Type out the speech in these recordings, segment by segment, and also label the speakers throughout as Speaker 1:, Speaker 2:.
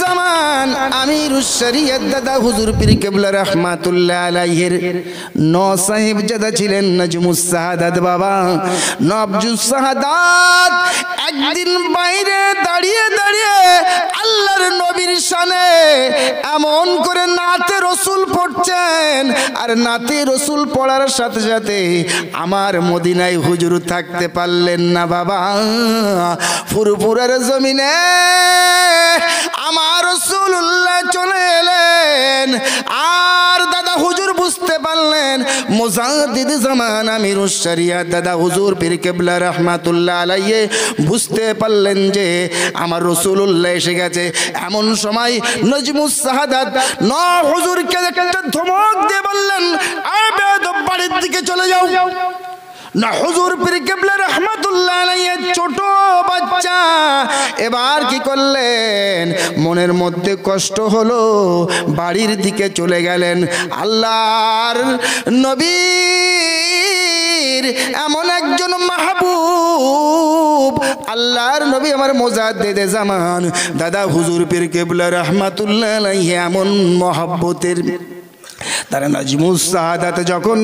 Speaker 1: জামান আমিরুশ শরিয়ত দাদা হুজুর পীর কেবলা রাহমাতুল্লাহ আলাইহির নও সাহেবজাদা ছিলেন নজমুস সাহাদাত বাবা। নবজুস সাহাদাত একদিন বাইরে দাঁড়িয়ে দাঁড়িয়ে আল্লাহর নবীর শানে এমন করে নাতে রসুল পড়ছেন, আর নাতে রসুল পড়ার সাথে সাথে আমার মদিনায় হুজুর থাকতে পারলেন না বাবা। ফুরফুরের জমিনে আমার রাসূলুল্লাহ চলে এলেন, আর দাদা হুজুর বুঝতে পারলেন মুজাদ্দিদ জামান আমিরুশ শরিয়ত দাদা হুজুর পীর কেবলা রাহমাতুল্লাহ আলাইহি বুঝতে পারলেন যে আমার রাসূলুল্লাহ এসে গেছে। এমন সময় নজমুস সাহাদাত হুজুরকে একটা ধমক দিয়ে বললেন, আয় বেয়াদব বাড়ির দিকে চলে যাও। না হুজুর পীর কেবলা রাহমাতুল্লাহ আলাইহি ছোট বাচ্চা এবার কি করলেন, মনের মধ্যে কষ্ট হলো, বাড়ির দিকে চলে গেলেন। আল্লাহর নবীর এমন একজন মাহবুব, আল্লাহর নবী আমার মুজাদ্দিদ জামান দাদা হুজুর পীর কেবলা রাহমাতুল্লাহ আলাইহি এমন মহব্বতের তারা নজমুস সাহাদাত যখন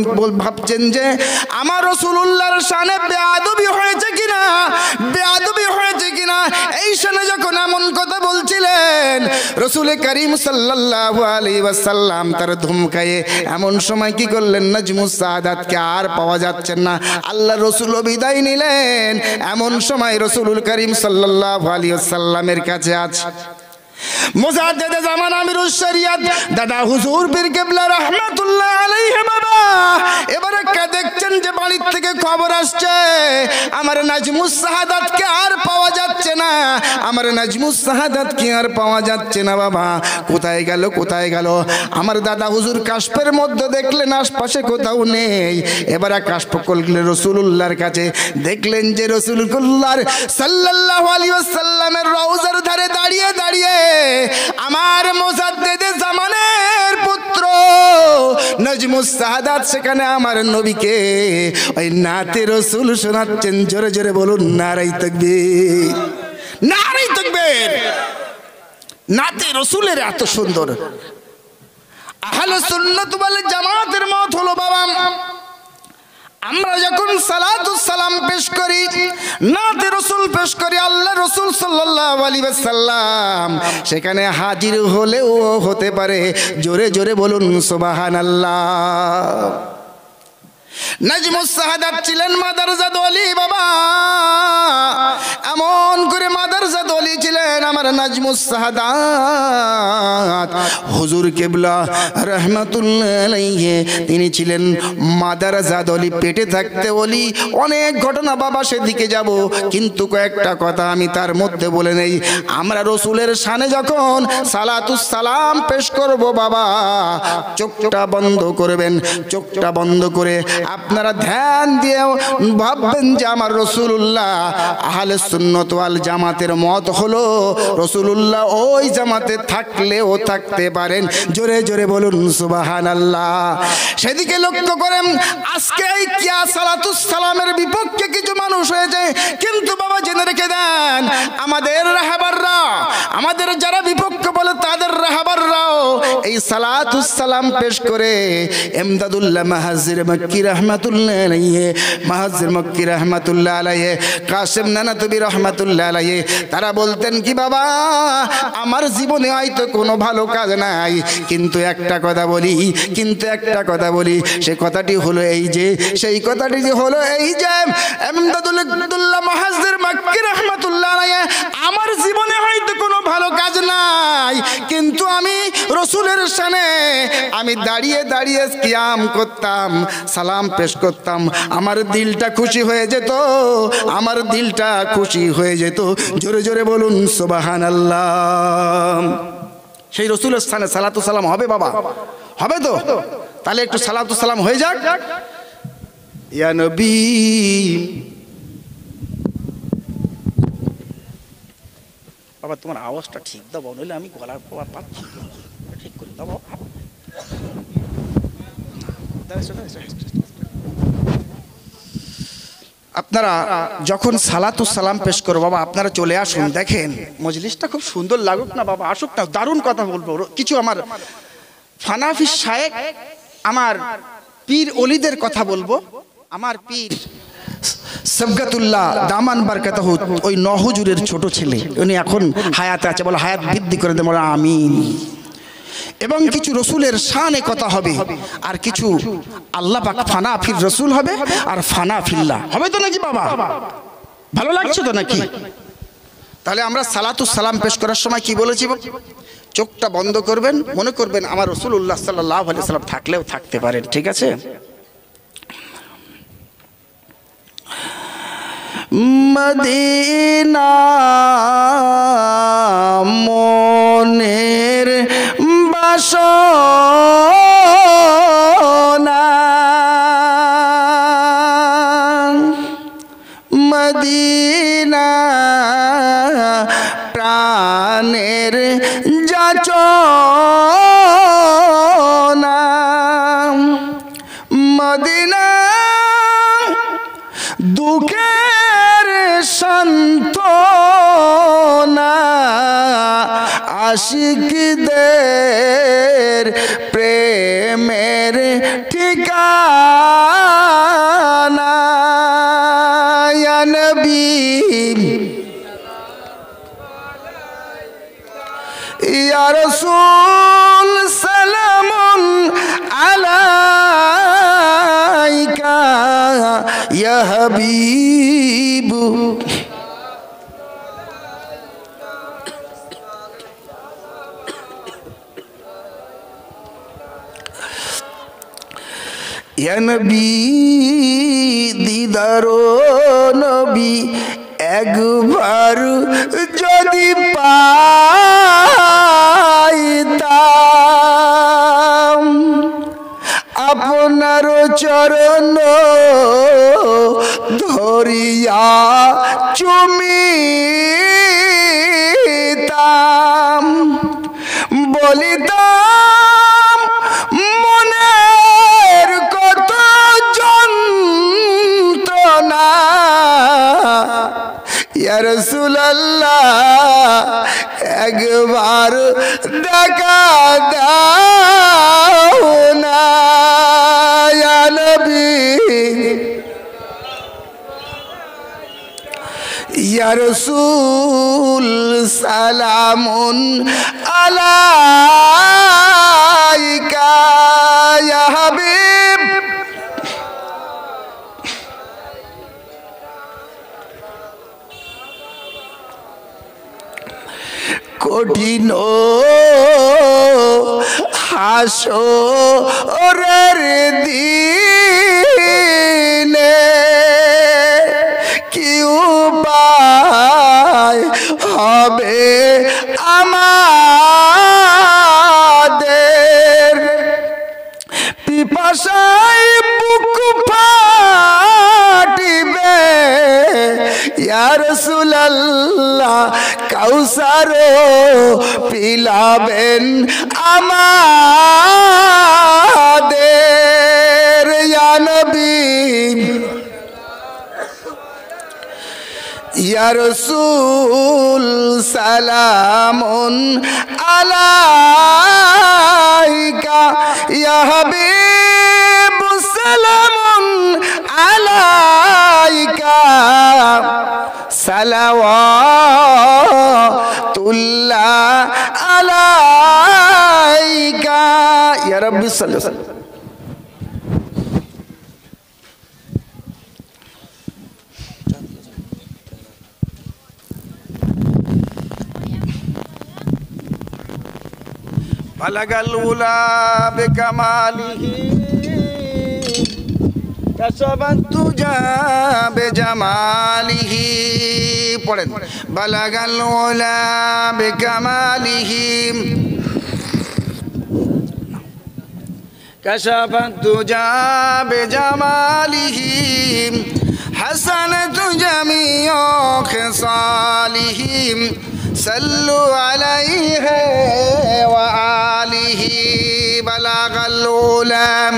Speaker 1: ভাবছেন যে আমার রাসূলুল্লাহর শানে বেয়াদবি হয়েছে কিনা, বেয়াদবি হয়েছে কিনা, এই শানে যখন এমন কথা বলছিলেন রাসূল করিম সাল্লাল্লাহু আলাইহি ওয়াসাল্লাম তার ধমকায়ে এমন সময় কি করলেন, নজমুস সাহাদাতকে আর পাওয়া যাচ্ছে না, আল্লাহ রাসূল বিদায় নিলেন। এমন সময় রাসূলুল করিম সাল্লাল্লাহু আলাইহি ওয়াসাল্লামের কাছে আছে মুজাদ্দিদ জামান আমিরুশ শরিয়ত দাদা হুজুর পীর কেবলা রাহমাতুল্লাহ আলাইহি বাবা। এবারে কে দেখছেন যে বাড়ির থেকে খবর আসছে আমার নজমুস সাহাদাতকে আর পাওয়া যাচ্ছে না, আমার নজমুস সাহাদাতকে আর পাওয়া যাচ্ছে না বাবা। কোথায় গেল, কোথায় গেল? আমার দাদা হুজুর কাশফের মধ্যে দেখলেন আশপাশে কোথাও নেই। এবারে কাশফ করলেন রাসূলুল্লাহর কাছে, দেখলেন যে রাসূলুল্লাহ সাল্লাল্লাহু আলাইহি ওয়াসাল্লামের রওজার ধারে দাঁড়িয়ে দাঁড়িয়ে আমার মুজাদ্দিদ জামানের পুত্র নজমুস সাহাদাত সেখানে আমার নবীকে ওই নাতে রসুল শোনাচ্ছেন। জোরে জোরে বলুন নারায়ে তাকবীর, নারায়ে তাকবীর। নাতে রসুলের এত সুন্দর, আহলে সুন্নাত ওয়াল জামাতের মত হলো বাবা। আমরা যখন সালাতুস সালাম পেশ করি, নাতে রাসূল পেশ করি, আল্লাহ রাসূল সাল্লাল্লাহু আলাইহি ওয়াসাল্লাম সেখানে হাজির হলেও হতে পারে। জোরে জোরে বলুন সুবহানাল্লাহ। নজমুস সাহাদাত ছিলেন মাদারজাত ওলি বাবা, এমন করে মাদারজাত ওলি ছিলেন আমার নজমুস সাহাদাত হুজুর কেবলা রাহমাতুল্লাহ আলাইহি। তিনি ছিলেন মাদারজাত ওলি, পেটে থাকতে ওলি। অনেক ঘটনা বাবা সেদিকে যাব, কিন্তু কয়েকটা কথা আমি তার মধ্যে বলে নেই। আমরা রাসূলের শানে যখন সালাতুস সালাম পেশ করব বাবা, চোখটা বন্ধ করবেন। চোখটা বন্ধ করে আপনারা ধ্যান দিয়ে ভাববেন যে আমার রাসূলুল্লাহ আহলে সুন্নাত ওয়াল জামাতের মত হলো রাসূলুল্লাহ ওই জামাতে থাকলেও থাকতে পারেন। জোরে জোরে বলুন সুবহানাল্লাহ। সেদিকে লক্ষ্য করেন আজকে এই কিয়া সালাতুস সালামের বিপক্ষে কিছু মানুষ হয়েছে, কিন্তু বাবা জেনে রেখে দেন আমাদের রাহবাররা, আমাদের যারা বিপক্ষ বলে তাদের রাহবাররাও এই সালাতুস সালাম পেশ করে ইমদাদুল্লাহ মাহাজির মক্কি রাহমাতুল্লাহ আলাইহি, মাহাজির মক্কি রাহমাতুল্লাহ আলাইহি, কাসেম নানাতুবি রাহমাতুল্লাহ আলাইহি, তারা বলতেন কি বাবা আমার জীবনে হয়তো কোনো ভালো কাজ নাই, কিন্তু একটা কথা বলি, কিন্তু একটা কথা বলি, সেই কথাটি হলো এই যে, সেই কথাটি হলো এই যে ইমদাদুল্লাহ মাহাজির মক্কি রাহমাতুল্লাহ আলাইহি, আমার জীবনে হয়তো কোনো ভালো কাজ নাই, কিন্তু আমি রাসূলের শানে আমি দাঁড়িয়ে দাঁড়িয়ে কিয়াম করতাম, সালাম পেশ করতাম, আমার দিলটা খুশি হয়ে যেত, আমার দিলটা খুশি হয়ে যেত। জোরে জোরে বলুন সুবহানাল্লাহ। সেই রাসূলের স্থানে সালাতুস সালাম হবে বাবা, হবে তো? তাহলে একটু সালাতুস সালাম হয়ে যাক। ইয়া নবী বাবা তোমার আওয়াজটা ঠিক দাও, নইলে আমি গলার পাওয়া পাচ্ছি, ঠিক করে দাও। আপনারা যখন সালাতু সালাম পেশ করো বাবা, আপনারা চলে আসুন। দেখেন মজলিসটা খুব সুন্দর লাগুক না বাবা, আসুক না, দারুণ কথা বলবো কিছু। আমার ফানাফি শায়েখ, আমার পীর অলিদের কথা বলবো। আমার পীর সাবগাতুল্লাহ দামান বারকাতাহু, ওই নহুজুরের ছোট ছেলে, উনি এখন হায়াতে আছে, বলে হায়াত বৃদ্ধি করে দেন, বলে আমিন। এবং কিছু রসুলের শানে কথা হবে, আর কিছু আল্লাহ পাক ফানা ফির রসুল হবে, আর ফানা ফিল্লাহ হবে। তো নাকি বাবা, ভালো লাগছে তো নাকি? তাহলে আমরা সালাতু সালাম পেশ করার সময় কি বলেছি? চোখটা বন্ধ করবেন, মনে করবেন আমার রাসূলুল্লাহ সাল্লাল্লাহু আলাইহি সাল্লাম থাকলেও থাকতে পারেন, ঠিক আছে? মদিনা মনের বাসনা, মদিনা প্রাণের যাচনা, মদিনা দুঃখের সান্ত্বনা, আশিকদের প্রেমের ঠিকানা। ইয়া নবী ইয়া রাসূল সালামুন আলাইকা ইয়া হাবিব। ইয়া নবী দিদারো নবী একবার যদি পাইতাম, আপনার চরণ ধরিয়া চুমিতাম, বলিতাম মনের কত যন্ত্রণা। ইয়া রাসূলুল্লাহ একবার দেখা দাও না। ইয়া নবী ইয়া রাসূল সালামুন আলাইকা ইয়া হাবিব। কঠিন হাসরের দিনে কি উপায় হবে আমাদের, পিপাসায় বুক ফাটিবে। ইয়া রাসূলুল্লাহ কাউসার পিলাবেন আমাদের। ইয়া নবী ইয়া রাসূল সালামুন আলাইকা ইয়া হাবিব সালামুন আলাইকা সালাওয়াতুল্লাহ আলাইকা ইয়া রাব্বি সাল্লাল্লাহু আলাইহি ওয়া সাল্লাম। বালাগাল উলা বিকামালিহি কাসাবান তুজা বিজামালিহি। পড়েন বালাগাল উলা বিকামালিহি কাসাবান তুজা বিজামালিহি হাসানাতু জামিউ খিসালিহি সল্লু আলাইহি ওয়া আলিহি। বালাগাল উলাম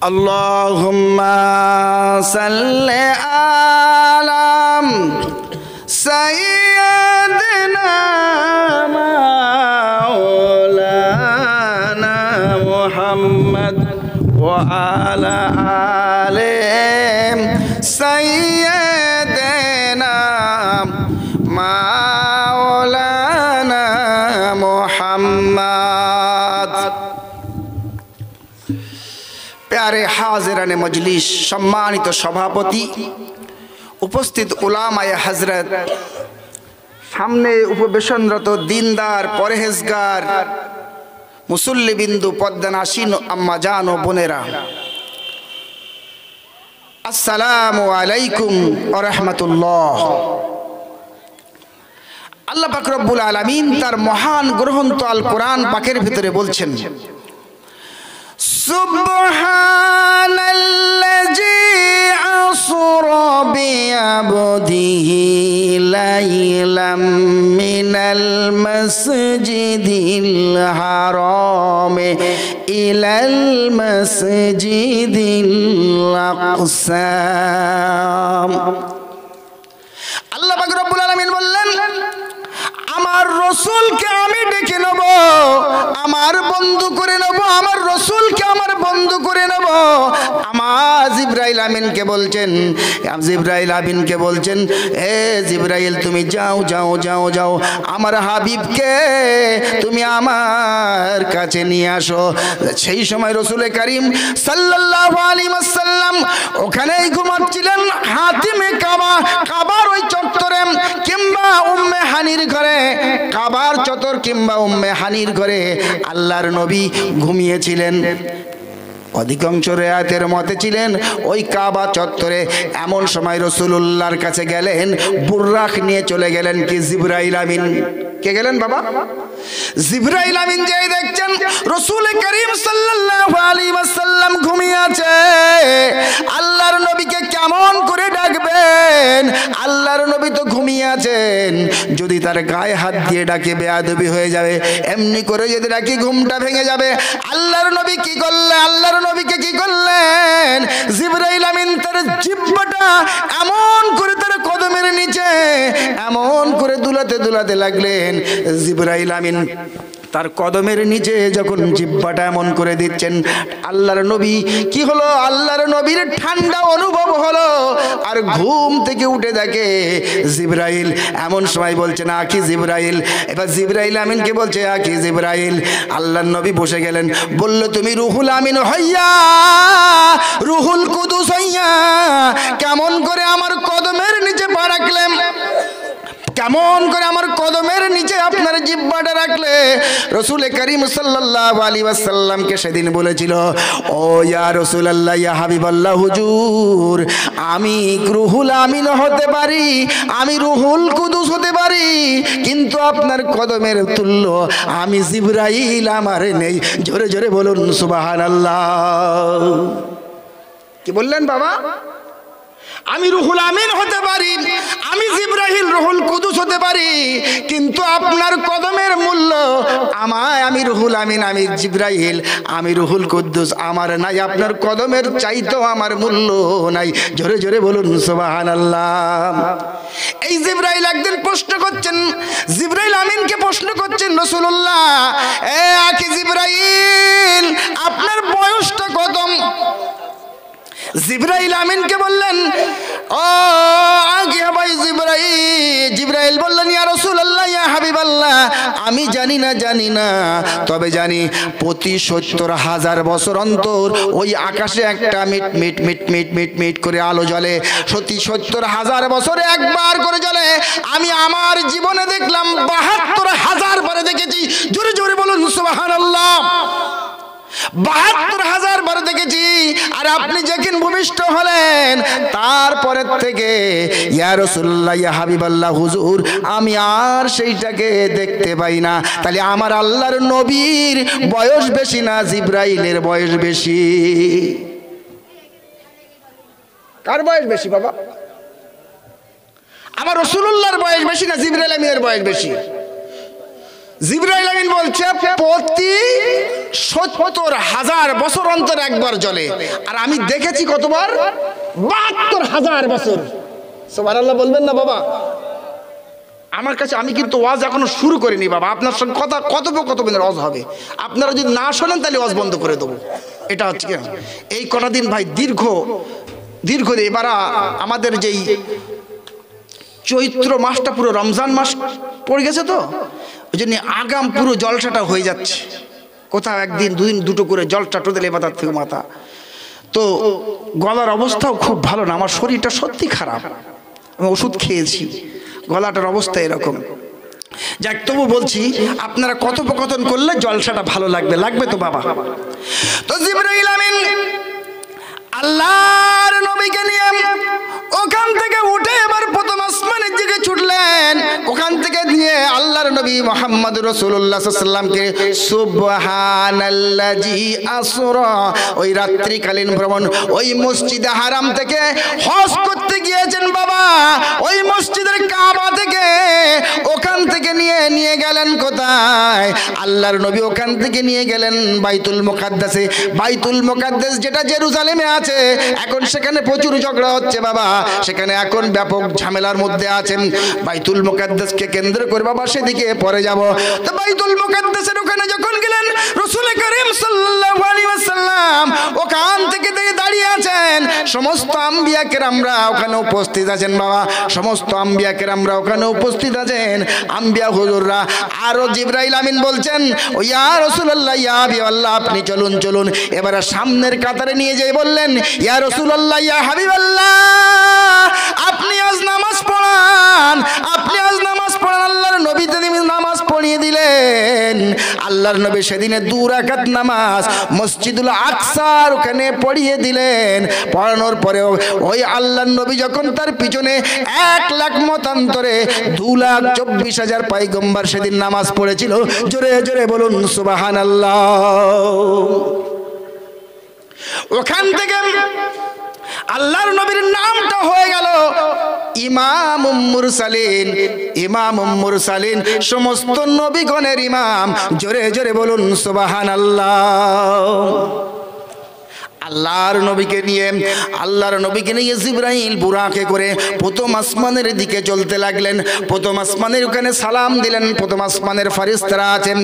Speaker 1: আল্লাহুম্মা সাল্লি আলা সাইয়্যিদিনা মাওলানা মুহাম্মদ ওয়া আলা আলি সাইয়্যিদিনা মাওলানা মুহাম্মদ। প্যারে হাজিরানে মজলিস, সম্মানিত সভাপতি, উপস্থিত উলামায়ে হযরত, সামনে উপবেশনরত দিনদার পরহেজগার মুসল্লিবিন্দু, পদ্মনাসীন আম্মা জান ও বোনেরা, আসসালামু আলাইকুম ওয়া রাহমাতুল্লাহ। আল্লাহ পাক রব্বুল আলামিন তার মহান গ্রন্থ আল কোরআন পাকের ভিতরে বলছেন, সুবহানাল্লাযী আসরা বিআবদিহি লাইলাম মিনাল মাসজিদিল হারাম ইলাল মাসজিদিল আকসা। আল্লাহ পাক রব্বুল আলামিন বললেন, আমার রসুলকে আমি ডেকে নেব, আমার বন্ধু করে নেব, আমার রসুলকে আমার বন্ধু করে নেব। আমার জিবরাইল আমিনকে বলছেন, জিবরাইল আমিনকে বলছেন, এ জিবরাইল তুমি যাও যাও যাও যাও, আমার হাবিবকে তুমি আমার কাছে নিয়ে আসো। সেই সময় রসুলে কারীম সাল্লাল্লাহু আলাইহি ওয়াসাল্লাম ওখানেই ঘুমাচ্ছিলেন, হাতিমে কাবা, কাবার ওই চত্বরে কিংবা উম্মে হানির ঘরে, কাবার চত্বর কিংবা উম্মে হানির ঘরে আল্লাহর নবী ঘুমিয়েছিলেন। অধিকাংশ রিওয়ায়াতের মতে ছিলেন ওই কাবা চত্বরে। এমন সময় রাসূলুল্লাহর কাছে গেলেন, বুররাক নিয়ে চলে গেলেন কি জিবরাইল আমিন। কে গেলেন বাবা? জিবরাইল আমিন যেই দেখছেন রাসূল করিম সাল্লাল্লাহু আলাইহি ওয়াসাল্লাম ঘুমিয়ে আছে, আল্লাহর নবীকে কেমন করে ডাকবেন? আল্লাহর নবী তো ঘুমিয়ে আছেন, যদি তার গায়ে হাত দিয়ে ডাকে বেয়াদবি হয়ে যাবে, এমনি করে যদি ডাকি ঘুমটা ভেঙে যাবে। আল্লাহর নবী কি করলেন? আল্লাহর নবীকে কি করলেন? জিবরাইল আমিন তার জিহ্বাটা এমন করে তার কদমের নিচে এমন করে দুলাতে দুলাতে লাগলেন। জিবরাইল আমিন তার কদমের নিচে যখন জিহ্বাটা এমন করে দিচ্ছেন, আল্লাহর নবী কি হলো? আল্লাহর নবীর ঠান্ডা অনুভব হলো, আর ঘুম থেকে উঠে দেখে জিবরাইল। এমন সময় বলছে না কি জিবরাইল, এবার জিবরাইল আমিনকে বলছে কি জিবরাইল। আল্লাহর নবী বসে গেলেন, বলল তুমি রুহুল আমিন হইয়া, রুহুল কুদুস হইয়া কেমন করে আমার কদমের নিচে পা রাখলেন, কেমন করে আমার কদমের নিচে আপনার জিহ্বাটা রাখলে? রাসূল করিম সাল্লাল্লাহু আলাইহি ওয়াসাল্লামকে সেদিন বলেছিল, ও ইয়া রাসূলুল্লাহ, ইয়া হাবিবাল্লাহ, হুজুর আমি রুহুল আমিন হতে পারি, আমি রুহুল কুদুস হতে পারি, কিন্তু আপনার কদমের তুল্য আমি জিবরাইল আমার নেই। জোরে জোরে বলুন সুবহানাল্লাহ। কি বললেন বাবা? আমি রুহুল আমিন হতে পারি, আমি জিবরাইল রুহুল কুদুস হতে পারি, কিন্তু আপনার কদমের মূল্য আমায়, আমি রুহুল আমিন, আমি জিবরাইল, আমি রুহুল কুদুস আমার নাই, আপনার কদমের চাইতেও আমার মূল্য নাই। জোরে জোরে বলুন সুবহানাল্লাহ। এই জিবরাইল একদিন প্রশ্ন করছেন, জিবরাইল আমিনকে প্রশ্ন করছেন, রাসূলুল্লাহ এ আকি জিবরাইল আপনার বয়সটা কত? জিবরাইল আমিনকে বললেন, ও আগে ভাই জিবরাইল। জিবরাইল বললেন, ইয়া রাসূলুল্লাহ, ইয়া হাবিবাল্লাহ, আমি জানি না, তবে জানি প্রতি ৭০,০০০ বছর অন্তর ওই আকাশে একটা মিট মিট মিট মিট মিট মিট করে আলো জ্বলে। সত্যি ৭০,০০০ বছরে একবার করে জ্বলে। আমি আমার জীবনে দেখলাম ৭২,০০০ বারে দেখেছি। জোরে জোরে বলুন সুবহানাল্লাহ। ৭২,০০০ বার দেখেছি। আর আপনি যখন ভূমিষ্ঠ হলেন তারপরের থেকে ইয়া রাসূলুল্লাহ, ইয়া হাবিবাল্লাহ, হুজুর আমি আর সেইটাকে দেখতে পাই না। তাহলে আমার আল্লাহর নবীর বয়স বেশি না জিবরাইলের বয়স বেশি? কার বয়স বেশি বাবা? আমার রাসূলুল্লাহর বয়স বেশি না জিবরাইল আমিনের বয়স বেশি? জিবরাইল আমিন বলছে প্রতি ৭০,০০০ বছর অন্তর একবার জ্বলে। আর আমি দেখেছি কতবার? ৭২,০০০ বছর। সুবহানাল্লাহ বলবেন না বাবা? আমার কাছে, আমি কিন্তু ওয়াজ এখনো শুরু করিনি বাবা। আপনার সঙ্গে কথোপকথনের ওয়াজ হবে। আপনারা যদি না শোনেন তাহলে ওয়াজ বন্ধ করে দেবো। এটা হচ্ছে কি, এই কটা দিন ভাই দীর্ঘ এবার আমাদের যেই চৈত্র মাসটা পুরো রমজান মাস পড়ে গেছে, তো ওই জন্য আগাম পুরো জলসাটা হয়ে যাচ্ছে। কোথাও একদিন দুদিন দুটো করে জলটা টোদেলে মাথা থেকে মাথা। তো গলার অবস্থাও খুব ভালো না, আমার শরীরটা সত্যি খারাপ, আমি ওষুধ খেয়েছি, গলাটার অবস্থা এরকম। যাক, তবু বলছি আপনারা কথোপকথন করলে জলসাটা ভালো লাগবে তো বাবা। তো জিবরাইল আমিন আল্লাহর নবীকে নিয়ে ওখান থেকে উঠে এবার প্রথম আসমানের দিকে ছুটলেন। ওখান থেকে নিয়ে আল্লাহর নবী মুহাম্মদ রাসূলুল্লাহ সাল্লাল্লাহু আলাইহি ওয়াসাল্লামকে সুবহানাল্লাযী আসরা, ওই রাত্রিকালীন ভ্রমণ, ওই মসজিদে হারাম থেকে হজ করতে গিয়েছেন বাবা। ওই মসজিদের কাবা থেকে ওখান থেকে নিয়ে গেলেন কোথায়? আল্লাহর নবী ওখান থেকে নিয়ে গেলেন বাইতুল মুকাদ্দাসে। বাইতুল মুকাদ্দাস যেটা জেরুজালেমে আছে, এখন সেখানে প্রচুর ঝগড়া হচ্ছে বাবা, সেখানে এখন ব্যাপক ঝামেলার মধ্যে আছেন। বাইতুল মুকাদ্দাসকে কেন্দ্র করে বাবা সেদিকে পরে যাব। তো বাইতুল মুকাদ্দাসের ওখানে যখন গেলেন, রাসূল করিম সাল্লাল্লাহু আলাইহি ওয়াসাল্লাম ওখান থেকে দাঁড়িয়ে আছেন। সমস্ত আম্বিয়া কেরামরা ওখানে উপস্থিত আছেন বাবা, সমস্ত আম্বিয়া কেরামরা ওখানে উপস্থিত আছেন, আম্বিয়া হুজুররা। আরো জিবরাইল আমিন বলছেন, ও ইয়া রাসূলুল্লাহ, ইয়া হাবিবাল্লাহ, আপনি চলুন। এবারে সামনের কাতারে নিয়ে যেয়ে বললেন, ইয়া রাসূলুল্লাহ, ইয়া হাবিবাল্লাহ, আপনি আজ নামাজ পড়ান, আল্লাহর নবী নামাজ পড়িয়ে দিলেন। আল্লাহর নবী সেদিনে 2 রাকাত নামাজ মসজিদুল আকসার ওখানে পড়িয়ে দিলেন। পড়ানোর পরেও ওই আল্লাহর নবী যখন তার পিছনে 1 লাখ মতান্তরে 2,24,000 পয়গম্বর সেদিন নামাজ পড়েছিল। জোরে জোরে বলুন সুবহানাল্লাহ। ওখান থেকে আল্লাহর নবীর নামটা হয়ে গেল ইমামুল মুরসালিন, সমস্ত নবীগণের ইমাম। জোরে জোরে বলুন সুবহানাল্লাহ। আল্লাহর নবীকে নিয়ে জিবরাইল বুরাকে করে প্রথম আসমানের দিকে চলতে লাগলেন। প্রথম আসমানের ওখানে সালাম দিলেন। প্রথম আসমানের ফেরেশতারা আছেন,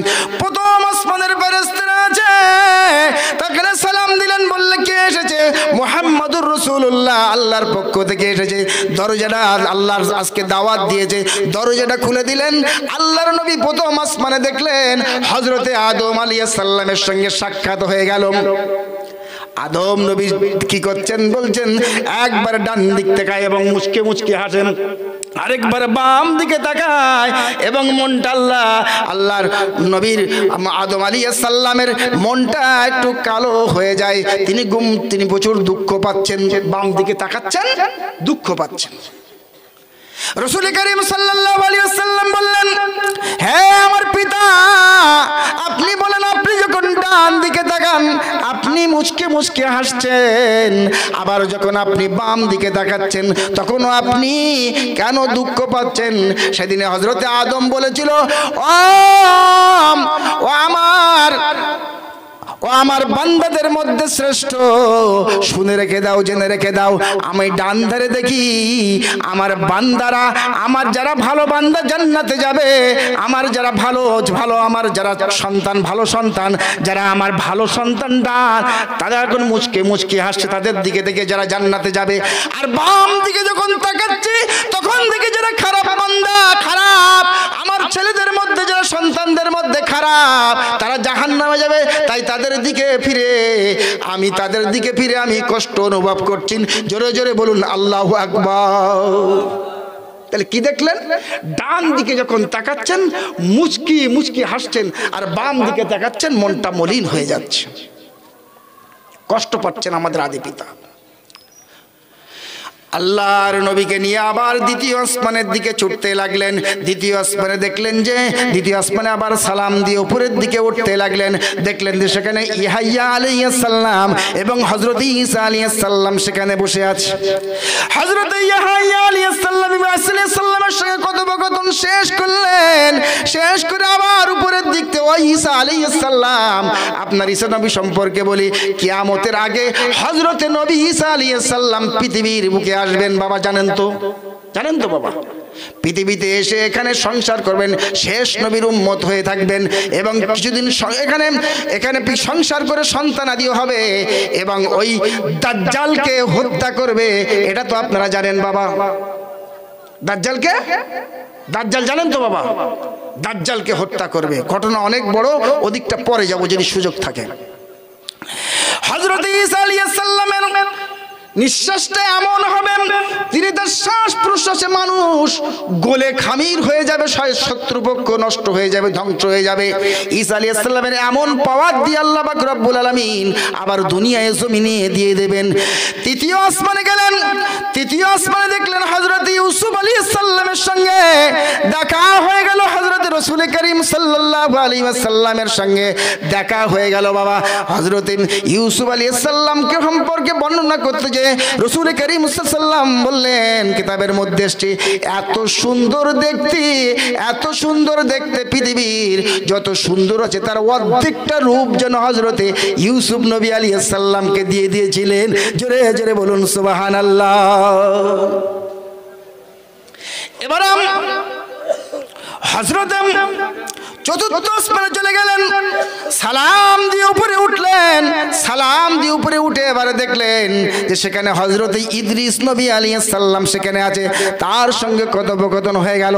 Speaker 1: তাকে সালাম দিলেন। বললে কে এসেছে? মুহাম্মাদুর রাসূলুল্লাহ, আল্লাহর পক্ষ থেকে এসেছে। দরজাটা আল্লাহর আজকে দাওয়াত দিয়েছে, দরজাটা খুলে দিলেন। আল্লাহর নবী প্রথম আসমানে দেখলেন হযরতে আদম আলাইহিস সালামের সঙ্গে সাক্ষাৎ হয়ে গেল। আদম নবী কি করছেন? বলছেন, একবার ডান দিক তাকায় এবং মুচকে হাসেন, আরেকবার বাম দিকে তাকায় এবং মনটা আল্লাহর নবীর আদম আলাইহিস সালামের মনটা একটু কালো হয়ে যায়। তিনি প্রচুর দুঃখ পাচ্ছেন, বাম দিকে তাকাচ্ছেন, দুঃখ পাচ্ছেন। রাসূল করিম সাল্লাল্লাহু আলাইহি ওয়াসাল্লাম বললেন, হে আমার পিতা, আপনি বলেন, আপনি যখন ডান দিকে তাকান আপনি মুচকে হাসছেন, আবার যখন আপনি বাম দিকে তাকাচ্ছেন তখনও আপনি কেন দুঃখ পাচ্ছেন? সেদিনে হযরতে আদম বলেছিল, ও আমার বান্দাদের মধ্যে শ্রেষ্ঠ, শুনে রেখে দাও, জেনে রেখে দাও, আমি ডান ধারে দেখি আমার বান্দারা, আমার যারা ভালো বান্দা জান্নাতে যাবে, আমার যারা ভালো আমার যারা সন্তান, ভালো সন্তান, যারা আমার ভালো সন্তান তারা এখন মুচকে হাসছে, তাদের দিকে দেখে যারা জান্নাতে যাবে। আর বাম দিকে যখন তাকাচ্ছি তখন দেখি যারা খারাপ বান্দা, খারাপ আমার ছেলেদের মধ্যে, যারা সন্তানদের মধ্যে খারাপ, তারা জাহান্নামে যাবে। তাই তাদের দিকে ফিরে আমি কষ্ট অনুভব করছি। জোরে জোরে বলুন আল্লাহু আকবার। তাহলে কি দেখলেন? ডান দিকে যখন তাকাচ্ছেন মুচকি হাসছেন, আর বাম দিকে তাকাচ্ছেন মনটা মলিন হয়ে যাচ্ছে, কষ্ট পাচ্ছেন আমাদের আদি পিতা। আল্লাহর নবীকে নিয়ে আবার দ্বিতীয় আসমানের দিকে ছুটতে লাগলেন। দ্বিতীয় আসমানে দেখলেন যে দ্বিতীয় আসমানে আবার সালাম দিয়ে উপরের দিকে উঠতে লাগলেন। দেখলেন যে সেখানে ইয়াহইয়া আলাইহিস সালাম এবং হযরত ঈসা আলাইহিস সালাম সেখানে বসে আছে। হযরত ইয়াহইয়া আলাইহিস সালামের সঙ্গে কথোপকথন শেষ করলেন। শেষ করে আবার উপরের দিক থেকে ওই ঈসা আলাইহিস সালাম, আপনার ঈসা নবী সম্পর্কে বলি, কিয়ামতের আগে হযরত নবী ঈসা আলাইহিস সালাম পৃথিবীর বুকে আসবেন বাবা, জানেন তো? জানেন তো বাবা? পৃথিবীতে এসে এখানে সংসার করবেন, শেষ নবীর উম্মত হয়ে থাকবেন এবং কিছুদিন এখানে এখানে সংসার করে সন্তানাদিও হবে এবং ওই দাজ্জালকে হত্যা করবে। এটা তো আপনারা জানেন বাবা। দাজ্জালকে, দাজ্জাল জানেন তো বাবা? দাজ্জালকে হত্যা করবে। ঘটনা অনেক বড়, ওদিকটা পরে যাব যদি সুযোগ থাকে। হযরত ঈসা আলাইহিস সালামের নিঃশ্বাসটা এমন হবে, তিনি তার শ্বাস প্রশ্বাসে মানুষ গলে খামির হয়ে যাবে, শত্রুপক্ষ নষ্ট হয়ে যাবে, ধ্বংস হয়ে যাবে। ঈসা আলাইহিস সালামের এমন পাওয়ার দিয়ে আল্লাহ পাক রব্বুল আলামিন আবার দুনিয়ায় জমিনে দিয়ে দেবেন। তৃতীয় আসমানে গেলেন। তৃতীয় আসমানে দেখলেন হযরত ইউসুফ আলাইহিস সালামের সঙ্গে দেখা হয়ে গেল। হযরত রাসূল করিম সাল্লাল্লাহু আলাইহি ওয়াসাল্লামের সঙ্গে দেখা হয়ে গেল বাবা। হযরত ইউসুফ আলাইহিস সালামকে সম্পর্কে বর্ণনা করতে যে রাসূল করিম সাল্লাল্লাহু আলাইহি ওয়াসাল্লাম বললেন কিতাবের মধ্যে এসেছে, এত সুন্দর দেখতে, এত সুন্দর দেখতে, পৃথিবীর যত সুন্দর আছে তার অর্ধেকটা রূপ যেন হযরতে ইউসুফ নবী আলাইহিস সালামকে দিয়ে দিয়েছিলেন। জোরে জোরে বলুন সুবহানাল্লাহ। এবার হযরত চতুর্থ আসমানে চলে গেলেন। সালাম দিয়ে উপরে উঠলেন। সালাম দিয়ে উপরে উঠে এবারে দেখলেন যে সেখানে হযরত ইদ্রিস নবী আলাইহিস সালাম সেখানে আছে, তার সঙ্গে কথোপকথন হয়ে গেল।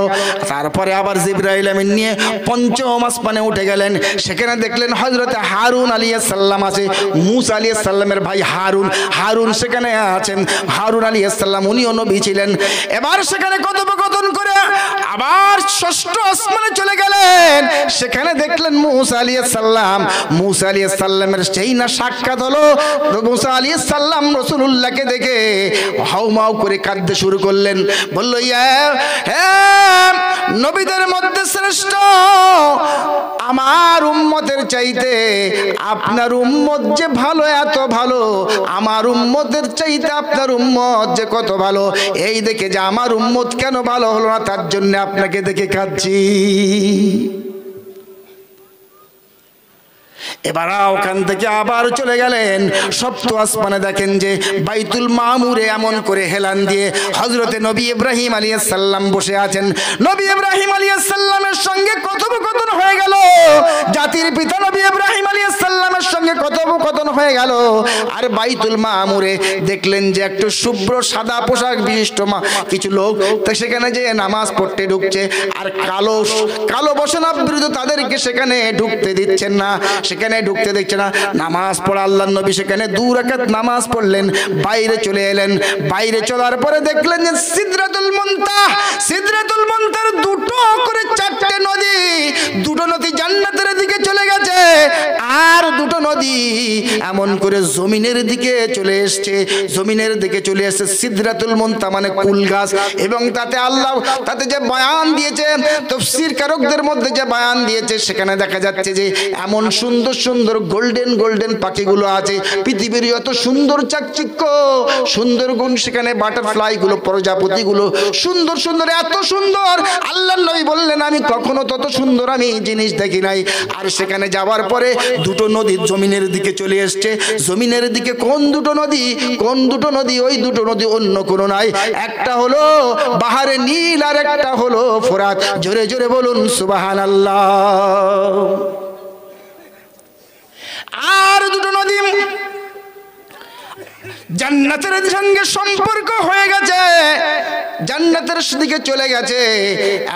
Speaker 1: তারপরে আবার জিবরাইল আমিন নিয়ে পঞ্চম আসমানে উঠে গেলেন। সেখানে দেখলেন হযরত হারুন আলাইহিস সালাম আছে, মূসা আলাইহিস সালামের ভাই হারুন, হারুন সেখানে আছেন। হারুন আলাইহিস সালাম উনিও নবী ছিলেন। এবার সেখানে কথোপকথন করে আবার ষষ্ঠ আসমানে চলে গেলেন। সেখানে দেখলেন মূসা আলাইহিস সালাম। মূসা আলাইহিস সালামের সেই না সাক্ষাৎ হলো। মূসা আলাইহিস সালাম রাসূলুল্লাহকে দেখে হাউমাউ করে কাঁদতে শুরু করলেন। বলল, ইয়া হে নবীদের মধ্যে শ্রেষ্ঠ, আমার উম্মতের চাইতে আপনার উম্মত যে ভালো, এত ভালো, আমার উম্মতের চাইতে আপনার উম্মত যে কত ভালো, এই দেখে যে আমার উম্মত কেন ভালো হলো না তার জন্য আপনাকে দেখে কাঁদছি। এবার ওখান থেকে আবার চলে গেলেন সপ্ত আসমানে। দেখেন যে বাইতুল মামুরে এমন করে হেলান দিয়ে হযরতে নবী ইব্রাহিম আলাইহিস সালাম বসে আছেন। নবী ইব্রাহিম আলাইহিস সালামের সঙ্গে কথোপকথন হয়ে গেল। জাতির পিতা নবী ইব্রাহিম আলাইহিস সালামের সঙ্গে কথোপকথন হয়ে গেল। আর বাইতুল মামুরে দেখলেন যে একটু শুভ্র সাদা পোশাক বিশিষ্ট কিছু লোক সেখানে যে নামাজ পড়তে ঢুকছে, আর কালো কালো বসনাবৃত তাদেরকে সেখানে ঢুকতে দিচ্ছেন না, সেখানে ঢুকতে দেখছে না। নামাজ পড়া আল্লাহর নবী সেখানে 2 রাকাত নামাজ পড়লেন, বাইরে চলে এলেন। বাইরে চলার পরে দেখলেন যে সিদরাতুল মুনতাহ, সিদরাতুল মুনতার দুটো করে 4টে নদী, দুটো নদী জান্নাতের দিকে চলে গেছে, আর দুটো নদী এমন করে জমিনের দিকে চলে এসেছে। জমিনের দিকে চলে এসেছে সিদরাতুল মুনতাহ মানে কুল গাছ। এবং তাতে আল্লাহ তাতে যে বয়ান দিয়েছে, তাফসীর কারকদের মধ্যে যে বয়ান দিয়েছে, সেখানে দেখা যাচ্ছে যে এমন সুন্দর সুন্দর গোল্ডেন গোল্ডেন পাখিগুলো আছে। পৃথিবীর যত সুন্দর চাকচিক্য সুন্দর গুণ সেখানে বাটারফ্লাই গুলো, প্রজাপতি গুলো সুন্দর সুন্দর, এত সুন্দর আল্লাহর নবী বললেন আমি কখনো তত সুন্দর আমি জিনিস দেখি নাই। আর সেখানে যাওয়ার পরে দুটো নদী জমিনের দিকে চলে এসছে। জমিনের দিকে কোন দুটো নদী? কোন দুটো নদী? ওই দুটো নদী অন্য কোনো নাই, একটা হলো বাহারে নীল আর একটা হলো ফোরাত। জোরে জোরে বলুন সুবহানাল্লাহ। আর দুটো নদী জান্নাতের সঙ্গে সম্পর্ক হয়ে গেছে, জান্নাতের দিকে চলে গেছে।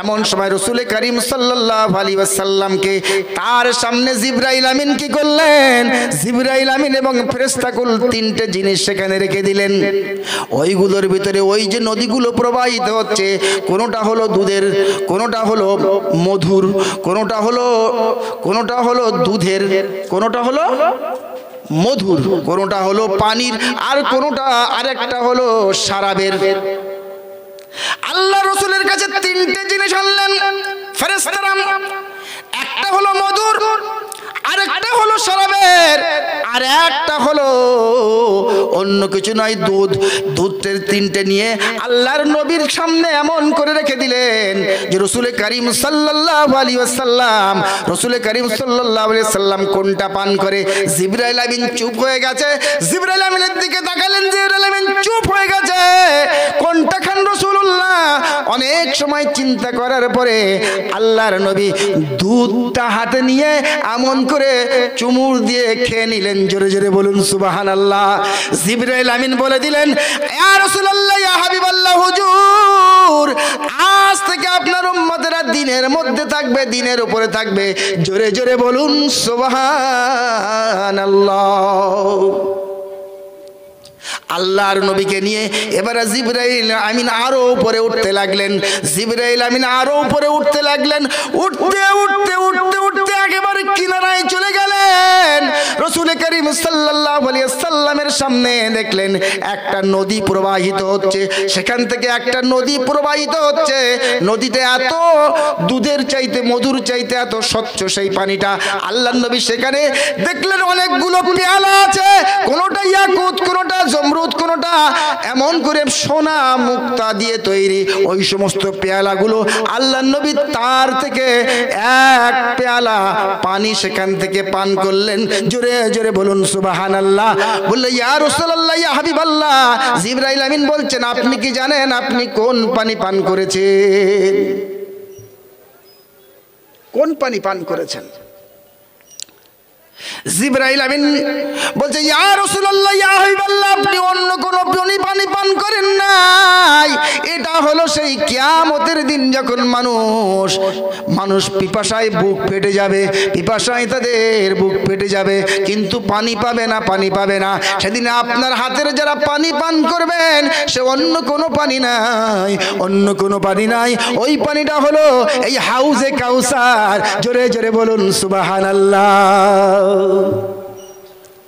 Speaker 1: এমন সময় রাসূল করিম সাল্লাল্লাহু আলাইহি ওয়াসাল্লামকে তার সামনে জিবরাইল আমিন কি করলেন? জিবরাইল আমিন এবং ফেরেশতাকুল 3টে জিনিস সেখানে রেখে দিলেন। ওইগুলোর ভিতরে ওই যে নদীগুলো প্রবাহিত হচ্ছে, কোনোটা হলো দুধের, কোনোটা হলো মধুর, কোনোটা হলো দুধের, কোনোটা হলো মধুর, কোনটা হলো পানির, আর কোনটা আরেকটা হলো শরাবের। আল্লাহ রাসূলের কাছে তিনটে জিনিস আনলেন ফেরেশতারা, একটা হলো মধুর, আরেকটা হলো শরাবের, আর একটা হলো অন্য কিছু নয়, দুধ। দুধের তিনটে নিয়ে আল্লাহর নবীর সামনে এমন করে রেখে দিলেন যে রাসূল করিম সাল্লাল্লাহু আলাইহি ওয়াসাল্লাম, রাসূল করিম সাল্লাল্লাহু আলাইহি ওয়াসাল্লাম কোনটা পান করে। জিবরাইল আমিন চুপ হয়ে গেছে, জিবরাইল আমিনের দিকে তাকালেন, জিবরাইল আমিন চুপ হয়ে গেছে, কোনটা খান রাসূলুল্লাহ। অনেক সময় চিন্তা করার পরে আল্লাহর নবী দুধটা হাতে নিয়ে এমন করে চুমুর দিয়ে খেয়ে নিলেন। জোরে জোরে বলুন সুবহানাল্লাহ। জিবরাইল আমিন বলে দিলেন, ইয়া রাসূলুল্লাহ, ইয়া হাবিবাল্লাহ, হুজুর আজ থেকে আপনার উম্মতেরা দিনের মধ্যে থাকবে, দিনের উপরে থাকবে। জোরে জোরে বলুন সুবহানাল্লাহ। আল্লাহর নবীকে নিয়ে এবারে জিবরাইল আমিন আরো উপরে উঠতে লাগলেন, জিবরাইল আমিন আরো উপরে উঠতে লাগলেন। উঠতে উঠতে উঠতে উঠতে একেবারে কিনারায় চলে গেলেন। রাসূল করিম সাল্লাল্লাহু আলাইহি ওয়াসাল্লামের সামনে দেখলেন একটা নদী প্রবাহিত হচ্ছে, সেখান থেকে একটা নদী প্রবাহিত হচ্ছে। নদীতে এত দুধের চাইতে, মধুর চাইতে এত স্বচ্ছ সেই পানিটা। আল্লাহর নবী সেখানে দেখলেন অনেকগুলো পেয়ালা আছে, কোনটা ইয়াকুত, কোনটা জমরুদ, কোনটা এমন করে সোনা মুক্তা দিয়ে তৈরি। ওই সমস্ত পেয়ালাগুলো আল্লাহর নবী তার থেকে এক পেয়ালা পানি সেখান থেকে পান করলেন। জোরে জোরে বলুন সুবহানাল্লাহ। বললে, ইয়া রাসূলুল্লাহ, ইয়া হাবিবাল্লাহ, জিবরাইল আমিন বলছেন আপনি কি জানেন আপনি কোন পানি পান করেছেন? কোন পানি পান করেছেন? জিবরাইল আমিন বলছে, ইয়া রাসূলুল্লাহ, ইয়া হাবিবাল্লাহ, আপনি অন্য কোনো পানি পান করেন নাই। এটা হলো সেই কিয়ামতের দিন যখন মানুষ পিপাসায় বুক ফেটে যাবে, পিপাসায় তাদের বুক ফেটে যাবে, কিন্তু পানি পাবে না, পানি পাবে না। সেদিন আপনার হাতের যারা পানি পান করবেন সে অন্য কোনো পানি নাই, অন্য কোনো পানি নাই। ওই পানিটা হলো এই হাউজে কাউসার। জোরে জোরে বলুন সুবহানাল্লাহ।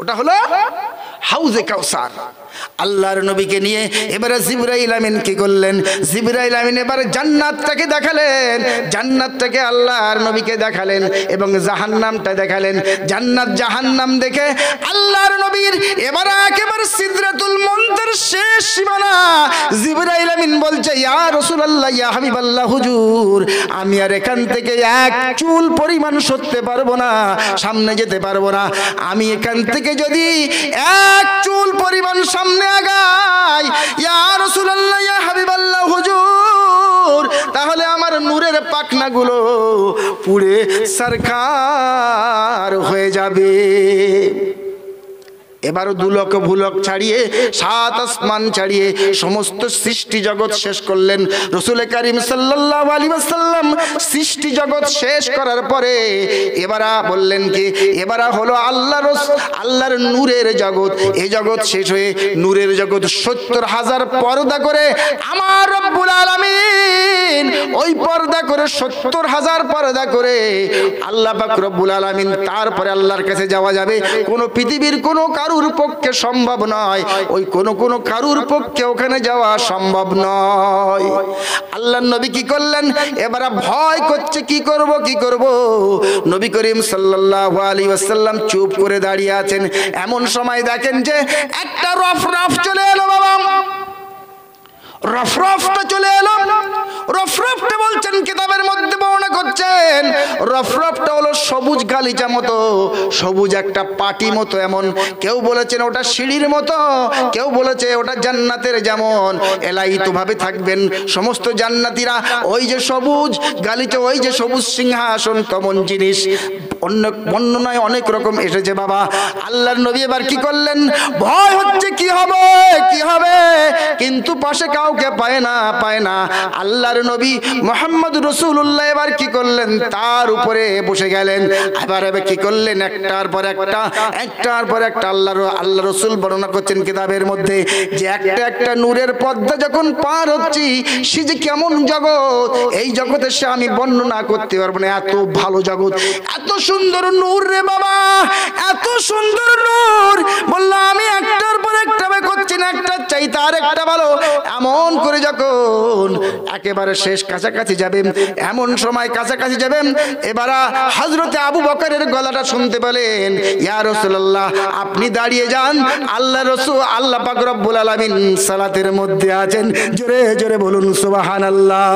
Speaker 1: ওটা হলো হাউজে কাউসার। আল্লাহর নবীকে নিয়ে এবারে জিবরাইল আমিন কি করলেন? জিবরাইল আমিন এবারে জান্নাতটাকে দেখালেন, জান্নাতটাকে আল্লাহর নবীকে দেখালেন এবং জাহান্নামটা দেখালেন। জান্নাত জাহান্নাম দেখে আল্লাহর নবীর এবারে একেবারে সিদরাতুল মুনতাহার শেষ সীমানা। জিবরাইল আমিন বলছে, ইয়া রাসূলুল্লাহ, ইয়া হাবিবাল্লাহ, হুজুর আমি আর এখান থেকে এক চুল পরিমাণ সরতে পারবো না, সামনে যেতে পারবো না। আমি এখান থেকে যদি এক চুল পরিমাণ সামনে আগাই, ইয়া রাসূলুল্লাহ, ইয়া হাবিবাল্লাহ, হুজুর তাহলে আমার নূরের পাখনাগুলো পুড়ে সরকার হয়ে যাবে। এবারও দুলক ভুলক ছাড়িয়ে, সাত আসমান ছাড়িয়ে সমস্ত সৃষ্টি জগৎ শেষ করলেন রাসূল করিম সাল্লাল্লাহু আলাইহি ওয়াসাল্লাম। সৃষ্টি জগৎ শেষ করার পরে এবারা বললেন কি, এবারা হলো আল্লাহর নূরের জগৎ। এই জগৎ শেষ হয়ে নূরের জগৎ 70,000 পর্দা করে আমার রব্বুল আলামিন, ওই পর্দা করে 70,000 পর্দা করে আল্লাহ পাক রব্বুল আলামিন, তারপরে আল্লাহর কাছে যাওয়া যাবে। কোন পৃথিবীর কোনো কারুর পক্ষে সম্ভব নয়, ওই কোন কারুর পক্ষে ওখানে যাওয়া সম্ভব নয়। আল্লাহর নবী কি করলেন? এবারে ভয় করছে, কি করব কি করব। নবী করিম সাল্লাল্লাহু আলাইহি ওয়াসাল্লাম চুপ করে দাঁড়িয়ে আছেন। এমন সময় দেখেন যে একটা রফরফ চলে এলো। বাবা রফরফটা চলে এলো। রফরফটা বলছেন কিতাবের মধ্যে বর্ণনা করছেন, রফরফটা হলো সবুজ গালিচা মতো, সবুজ একটা পাটি মতো। এমন কেউ বলেছেন ওটা সিঁড়ির মতো, কেউ বলেছে ওটা জান্নাতের যেমন এলাইতো ভাবে থাকবেন সমস্ত জান্নাতীরা। ওই যে সবুজ গালিচা, ওই যে সবুজ সিংহাসন, তেমন জিনিস অন্য বর্ণনায় অনেক রকম এসেছে। বাবা আল্লাহর নবী এবার কি করলেন? ভয় হচ্ছে কি হবে কি হবে, কিন্তু পাশে কাউকে পায় না। আল্লাহর নবী মুহাম্মদ রাসূলুল্লাহ এবার কি করলেন, তার উপরে বসে গেলেন। এবার কি করলেন, একটার পর একটা আল্লাহ রাসূল বর্ণনা করছেন কিতাবের মধ্যে যে একটা একটা নূরের পর্দা যখন পার হচ্ছি, সে যে কেমন জগৎ, এই জগতে সে আমি বর্ণনা করতে পারবো না। এত ভালো জগৎ, এত সুন্দর নূর রে বাবা, এত সুন্দর নূর। বললো আমি একটার পর একটা করছি না, একটা চাইতে আর একটা ভালো। এমন করে যখন একেবারে শেষ কাছাকাছি যাবেন, এমন সময় কাছাকাছি যাবেন, এবার হযরতে আবু বকরের গলাটা শুনতে পেলেন, ইয়া রাসূলুল্লাহ আপনি দাঁড়িয়ে যান, আল্লাহ রাসূল আল্লাহ পাক রব্বুল আলামিন সালাতের মধ্যে আছেন। জোরে জোরে বলুন সুবহানাল্লাহ।